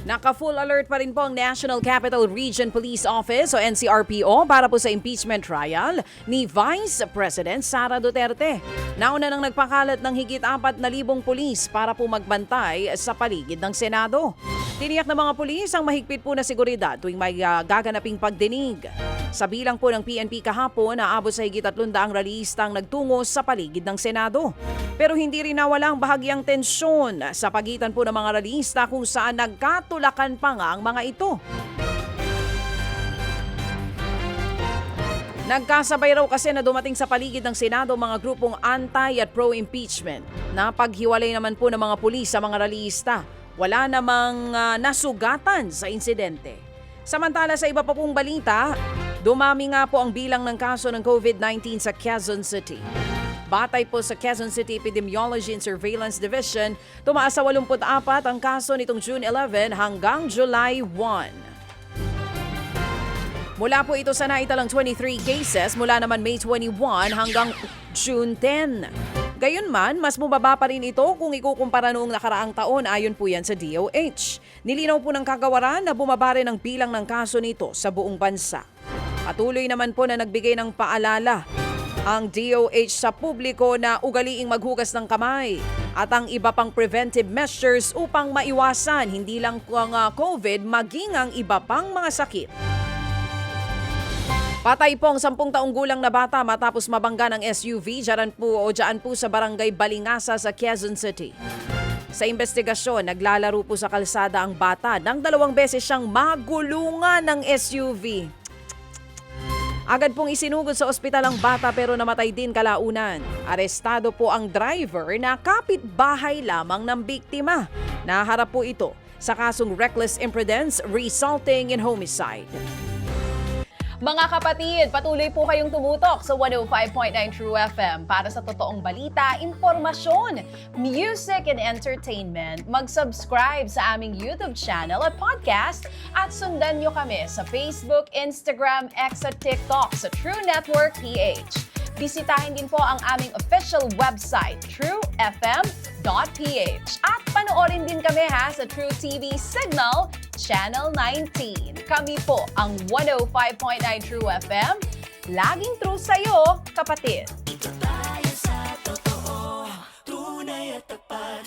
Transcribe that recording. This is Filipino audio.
Naka-full alert pa rin po ang National Capital Region Police Office o NCRPO para po sa impeachment trial ni Vice President Sara Duterte. Nauna nang nagpakalat ng higit 4,000 pulis para po magbantay sa paligid ng Senado. Tiniyak ng mga pulis ang mahigpit po na seguridad tuwing may gaganaping pagdinig. Sa bilang po ng PNP kahapon, naabot sa higit 300 rallyistang nagtungo sa paligid ng Senado. Pero hindi rin nawala ang bahagyang tensyon sa pagitan po ng mga rallyista kung saan nagkatulakan pa nga ang mga ito. Nagkasabay raw kasi na dumating sa paligid ng Senado mga grupong anti at pro-impeachment. Napaghiwalay naman po ng mga pulis sa mga rallyista. Wala namang nasugatan sa insidente. Samantala sa iba pa pong balita, dumami nga po ang bilang ng kaso ng COVID-19 sa Quezon City. Batay po sa Quezon City Epidemiology and Surveillance Division, tumaas sa 84 ang kaso nitong June 11 hanggang July 1. Mula po ito sa naitalang 23 cases mula naman May 21 hanggang June 10. Gayunman, mas bumaba pa rin ito kung ikukumpara noong nakaraang taon ayon po yan sa DOH. Nilinaw po ng kagawaran na bumaba rin ang bilang ng kaso nito sa buong bansa. Patuloy naman po na nagbigay ng paalala ang DOH sa publiko na ugaliing maghugas ng kamay at ang iba pang preventive measures upang maiwasan hindi lang ang COVID maging ang iba pang mga sakit. Patay po ang 10 taong gulang na bata matapos mabangga ng SUV dyan po sa barangay Balingasa sa Quezon City. Sa investigasyon, naglalaro po sa kalsada ang bata nang 2 beses siyang magulungan ng SUV. Agad pong isinugod sa ospital ang bata pero namatay din kalaunan. Arestado po ang driver na kapitbahay lamang ng biktima. Naharap po ito sa kasong reckless imprudence resulting in homicide. Mga kapatid, patuloy po kayong tumutok sa 105.9 True FM para sa totoong balita, impormasyon, music and entertainment. Mag-subscribe sa aming YouTube channel at podcast at sundan nyo kami sa Facebook, Instagram, X at TikTok sa True Network PH. Bisitahin din po ang aming official website, truefm.ph. At panoorin din kami sa True TV Signal, Channel 19. Kami po ang 105.9 True FM. Laging true sa'yo, kapatid.